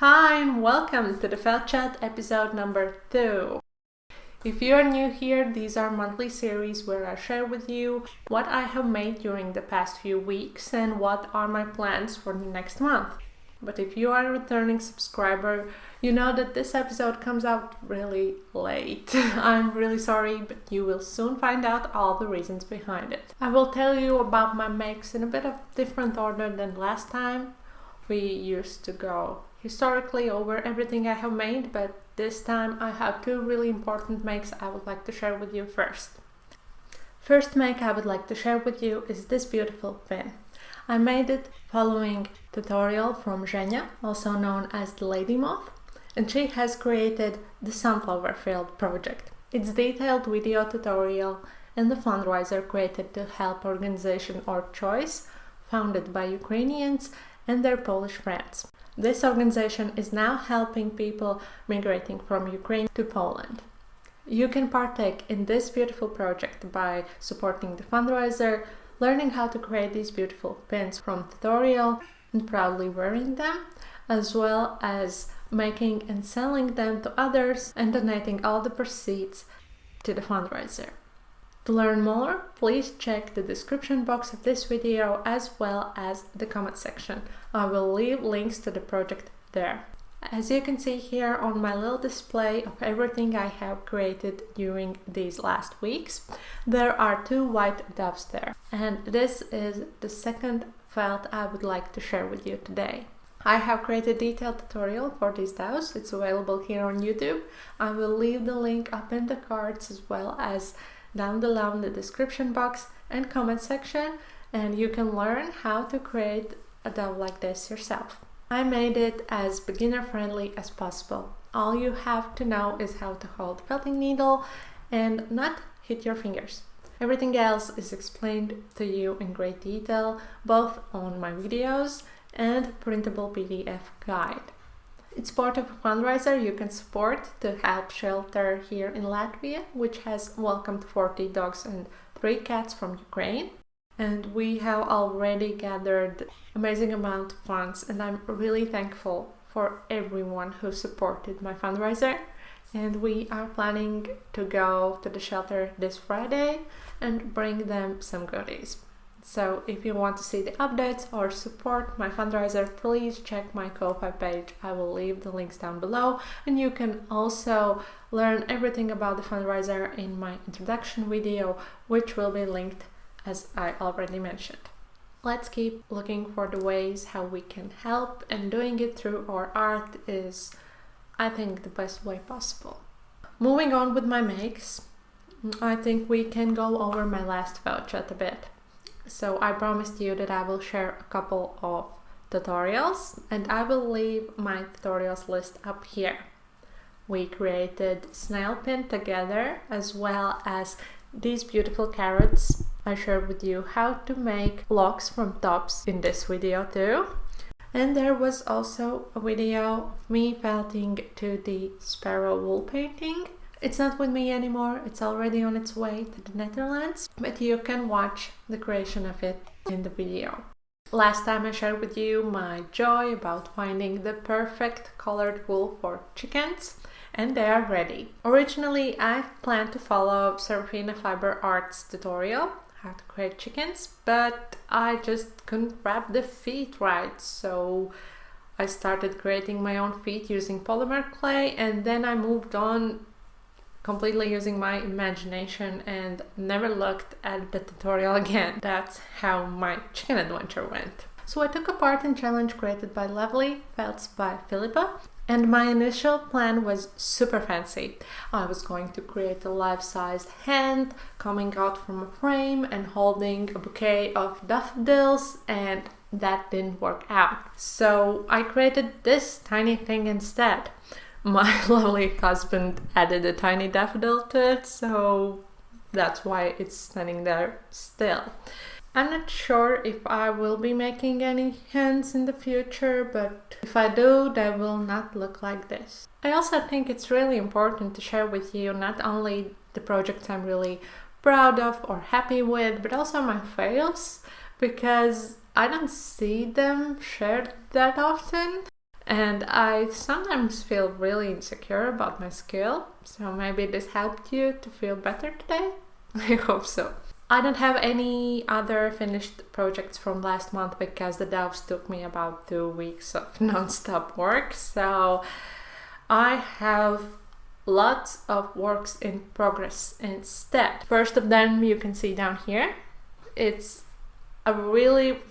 Hi and welcome to the Fely Chat episode number 2. If you are new here, these are monthly series where I share with you what I have made during the past few weeks and what are my plans for the next month. But if you are a returning subscriber, you know that this episode comes out really late. I'm really sorry, but you will soon find out all the reasons behind it. I will tell you about my makes in a bit of different order than last time. We used to go historically over everything I have made, but this time I have 2 really important makes I would like to share with you first. First make I would like to share with you is this beautiful pin. I made it following tutorial from Zhenya, also known as the Lady Moth, and she has created the sunflower field project. It's detailed video tutorial and the fundraiser created to help organization or choice founded by Ukrainians and their Polish friends. This organization is now helping people migrating from Ukraine to Poland. You can partake in this beautiful project by supporting the fundraiser, learning how to create these beautiful pins from tutorial and proudly wearing them, as well as making and selling them to others and donating all the proceeds to the fundraiser. To learn more, please check the description box of this video as well as the comment section. I will leave links to the project there. As you can see here on my little display of everything I have created during these last weeks, there are 2 white doves there. And this is the second felt I would like to share with you today. I have created a detailed tutorial for these doves. It's available here on YouTube. I will leave the link up in the cards as well as down below in the description box and comment section, and you can learn how to create a dove like this yourself. I made it as beginner friendly as possible. All you have to know is how to hold felting needle and not hit your fingers. Everything else is explained to you in great detail, both on my videos and printable PDF guide. It's part of a fundraiser you can support to help shelter here in Latvia, which has welcomed 40 dogs and 3 cats from Ukraine. And we have already gathered amazing amount of funds, and I'm really thankful for everyone who supported my fundraiser. And we are planning to go to the shelter this Friday and bring them some goodies. So if you want to see the updates or support my fundraiser, please check my Ko-fi page. I will leave the links down below, and you can also learn everything about the fundraiser in my introduction video, which will be linked as I already mentioned. Let's keep looking for the ways how we can help, and doing it through our art is, I think, the best way possible. Moving on with my makes, I think we can go over my last voucher a bit. So I promised you that I will share a couple of tutorials, and I will leave my tutorials list up here. We created snail pin together, as well as these beautiful carrots. I shared with you how to make locks from tops in this video too. And there was also a video of me felting to the sparrow wool painting. It's not with me anymore, it's already on its way to the Netherlands, but you can watch the creation of it in the video. Last time I shared with you my joy about finding the perfect colored wool for chickens, and they are ready. Originally, I planned to follow Serafina Fiber Art's tutorial, how to create chickens, but I just couldn't wrap the feet right, so I started creating my own feet using polymer clay, and then I moved on completely using my imagination and never looked at the tutorial again. That's how my chicken adventure went. So I took a part in challenge created by Lovely Felts by Philippa, and my initial plan was super fancy. I was going to create a life-sized hand coming out from a frame and holding a bouquet of daffodils, and that didn't work out. So I created this tiny thing instead. My lovely husband added a tiny daffodil to it, so that's why it's standing there still. I'm not sure if I will be making any hands in the future, but if I do, they will not look like this. I also think it's really important to share with you not only the projects I'm really proud of or happy with, but also my fails, because I don't see them shared that often. And I sometimes feel really insecure about my skill, so maybe this helped you to feel better today? I hope so. I don't have any other finished projects from last month because the doves took me about 2 weeks of non-stop work, so I have lots of works in progress instead. First of them you can see down here. It's a really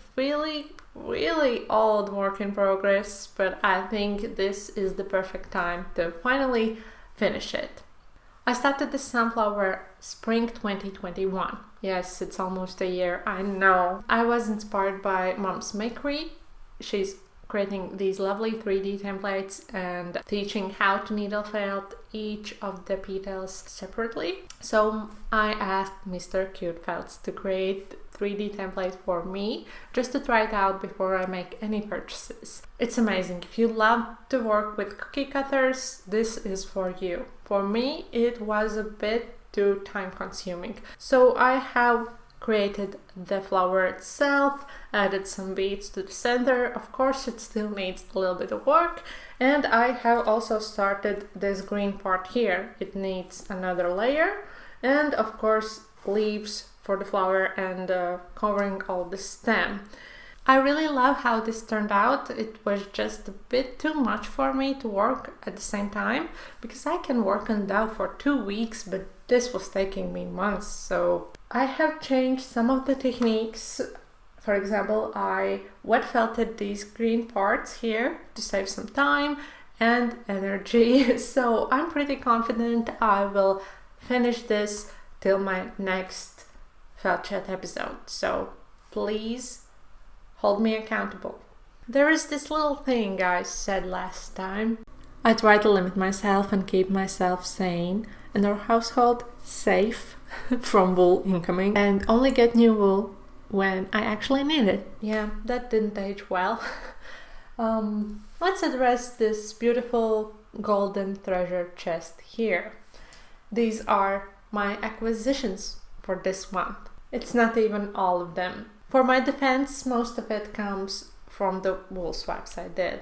old work in progress, but I think this is the perfect time to finally finish it. I started the sunflower spring 2021. Yes, it's almost a year, I know. I was inspired by Mom's Makery. She's creating these lovely 3D templates and teaching how to needle felt each of the petals separately. So I asked Mr. Cute Felts to create 3D template for me just to try it out before I make any purchases. It's amazing. If you love to work with cookie cutters, this is for you. For me, it was a bit too time consuming. So I have created the flower itself, added some beads to the center. Of course, it still needs a little bit of work. And I have also started this green part here. It needs another layer. And of course, leaves for the flower and covering all the stem. I really love how this turned out. It was just a bit too much for me to work at the same time because I can work on that for 2 weeks, but this was taking me months. So I have changed some of the techniques. For example, I wet felted these green parts here to save some time and energy. So I'm pretty confident I will finish this till my next Felt Chat episode. So please hold me accountable. There is this little thing I said last time. I try to limit myself and keep myself sane and our household safe from wool incoming and only get new wool when I actually need it. Yeah, that didn't age well. Let's address this beautiful golden treasure chest here. These are my acquisitions for this month. It's not even all of them. For my defense, most of it comes from the wool swaps I did.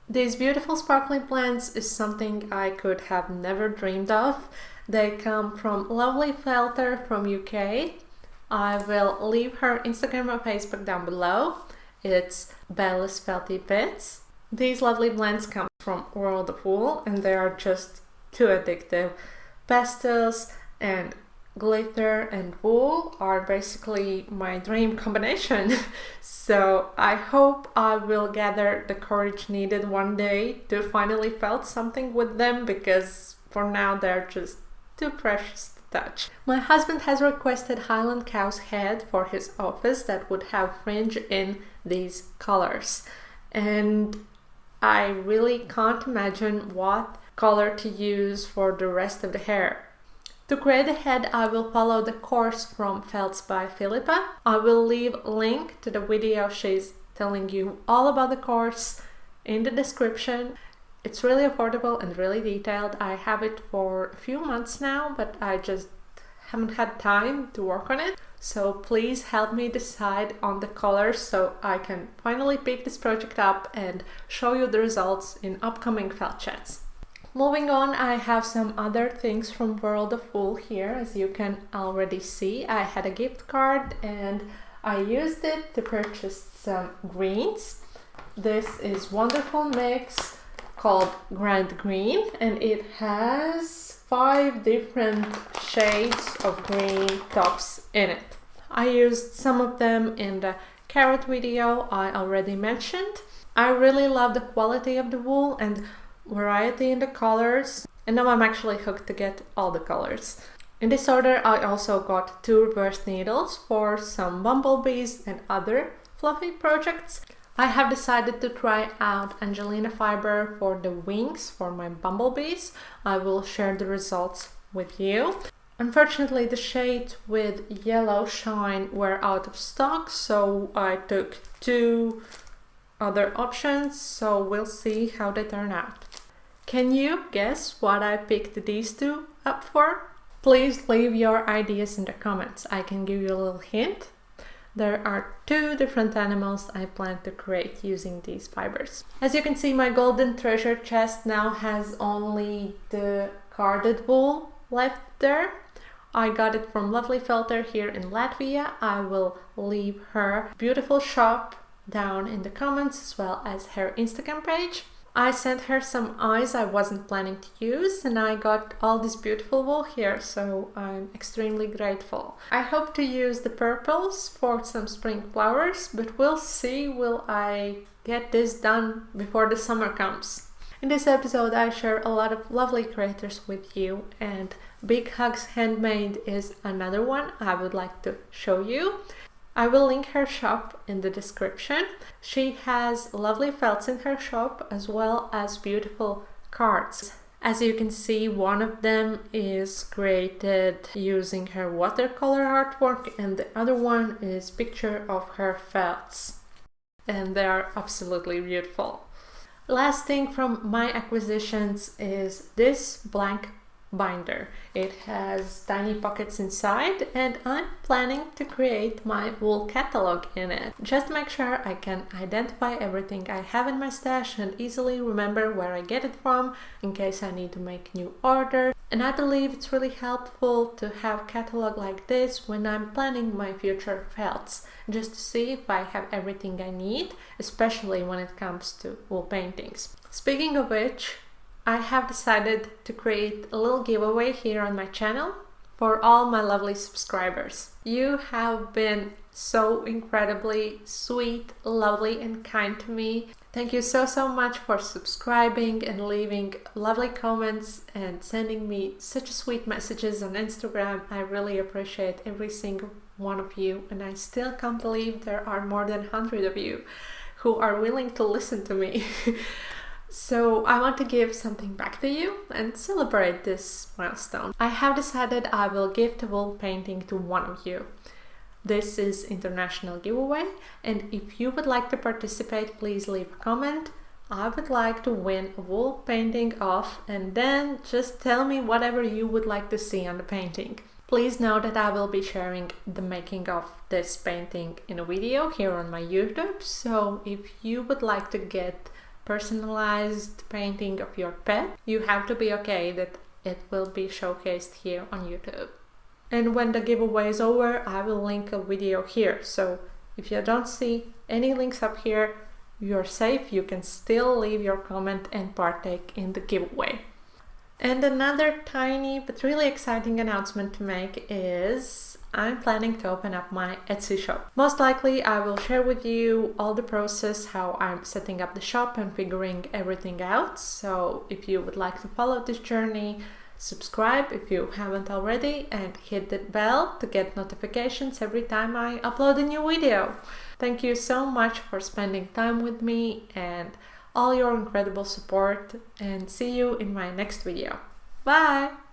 These beautiful sparkling plants is something I could have never dreamed of. They come from lovely Felter from UK. I will leave her Instagram and Facebook down below. It's Belle's Felty Bits. These lovely blends come from World of Wool and they are just too addictive. Pastels and glitter and wool are basically my dream combination. So I hope I will gather the courage needed one day to finally felt something with them because for now they're just too precious to touch. My husband has requested Highland cow's head for his office that would have fringe in these colors. And I really can't imagine what color to use for the rest of the hair. To create the head, I will follow the course from Felts by Philippa. I will leave a link to the video she's telling you all about the course in the description. It's really affordable and really detailed. I have it for a few months now, but I just haven't had time to work on it. So please help me decide on the colors so I can finally pick this project up and show you the results in upcoming Felt Chats. Moving on, I have some other things from World of Wool here. As you can already see, I had a gift card and I used it to purchase some greens. This is wonderful mix called Grand Green and it has 5 different shades of green tops in it. I used some of them in the carrot video I already mentioned. I really love the quality of the wool and variety in the colors, and now I'm actually hooked to get all the colors. In this order, I also got 2 reverse needles for some bumblebees and other fluffy projects. I have decided to try out Angelina fiber for the wings for my bumblebees. I will share the results with you. Unfortunately, the shades with yellow shine were out of stock, so I took 2 other options, so we'll see how they turn out. Can you guess what I picked these 2 up for? Please leave your ideas in the comments. I can give you a little hint. There are 2 different animals I plan to create using these fibers. As you can see, my golden treasure chest now has only the carded wool left there. I got it from Lovely Felter here in Latvia. I will leave her beautiful shop down in the comments as well as her Instagram page. I sent her some eyes I wasn't planning to use, and I got all this beautiful wool here, so I'm extremely grateful. I hope to use the purples for some spring flowers, but we'll see will I get this done before the summer comes. In this episode I share a lot of lovely creators with you, and Big Hugz Handmade is another one I would like to show you. I will link her shop in the description. She has lovely felts in her shop as well as beautiful cards. As you can see, one of them is created using her watercolor artwork and the other one is picture of her felts. And they are absolutely beautiful. Last thing from my acquisitions is this blank binder. It has tiny pockets inside and I'm planning to create my wool catalog in it. Just to make sure I can identify everything I have in my stash and easily remember where I get it from in case I need to make new order. And I believe it's really helpful to have a catalog like this when I'm planning my future felts, just to see if I have everything I need, especially when it comes to wool paintings. Speaking of which, I have decided to create a little giveaway here on my channel for all my lovely subscribers. You have been so incredibly sweet, lovely and kind to me. Thank you so much for subscribing and leaving lovely comments and sending me such sweet messages on Instagram. I really appreciate every single one of you, and I still can't believe there are more than 100 of you who are willing to listen to me. So I want to give something back to you and celebrate this milestone. I have decided I will give the wool painting to one of you. This is international giveaway, and if you would like to participate, please leave a comment. I would like to win a wool painting off, and then just tell me whatever you would like to see on the painting. Please know that I will be sharing the making of this painting in a video here on my YouTube, so if you would like to get personalized painting of your pet, you have to be okay that it will be showcased here on YouTube. And when the giveaway is over, I will link a video here, so if you don't see any links up here, you're safe. You can still leave your comment and partake in the giveaway. And another tiny but really exciting announcement to make is I'm planning to open up my Etsy shop. Most likely I will share with you all the process, how I'm setting up the shop and figuring everything out. So if you would like to follow this journey, subscribe if you haven't already and hit the bell to get notifications every time I upload a new video. Thank you so much for spending time with me and all your incredible support, and see you in my next video. Bye!